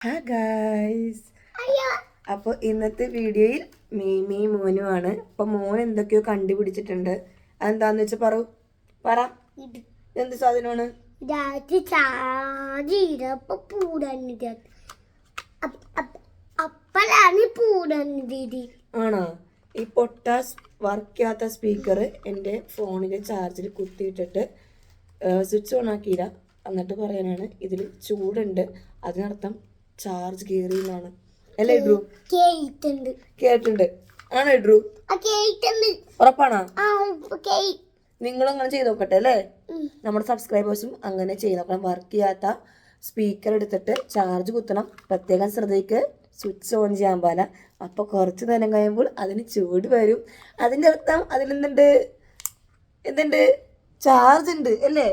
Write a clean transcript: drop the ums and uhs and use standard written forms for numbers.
Hi guys, അപ്പോൾ ഇന്നത്തെ വീഡിയോയിൽ മീമിയും മോനുമാണ്. അപ്പോൾ മോൻ എന്തൊക്കെയോ കണ്ടുപിടിച്ചിട്ടുണ്ട്. അതെന്താന്ന് വെച്ചാൽ പറ. എന്ത് സാധനമാണ്? ആണോ? ഈ പൊട്ടാസ് വർക്ക് ചെയ്യാത്ത സ്പീക്കർ എൻ്റെ ഫോണിലെ ചാർജിൽ കുത്തിയിട്ടിട്ട് സ്വിച്ച് ഓൺ ആക്കിയില്ല. എന്നിട്ട് പറയാനാണ് ഇതിൽ ചൂടുണ്ട്, അതിനർത്ഥം ചാർജ് കയറി എന്നാണ്. അല്ലേ ഇഡ്രു? കേട്ടിട്ടുണ്ട്. ആണോ ഇഡ്രു? ഉറപ്പാണോ? നിങ്ങളും അങ്ങനെ ചെയ്ത് നോക്കട്ടെ അല്ലേ? നമ്മുടെ സബ്സ്ക്രൈബേഴ്സും അങ്ങനെ ചെയ്ത് നോക്കണം. വർക്ക് ചെയ്യാത്ത സ്പീക്കർ എടുത്തിട്ട് ചാർജ് കുത്തണം. പ്രത്യേകം ശ്രദ്ധിക്ക്, സ്വിച്ച് ഓൺ ചെയ്യാൻ പാടില്ല. അപ്പോൾ കുറച്ച് നേരം കഴിയുമ്പോൾ അതിന് ചൂട് വരും. അതിൻ്റെ അർത്ഥം അതിലെന്തുണ്ട്? എന്തുണ്ട്? ചാർജ് ഉണ്ട് അല്ലേ?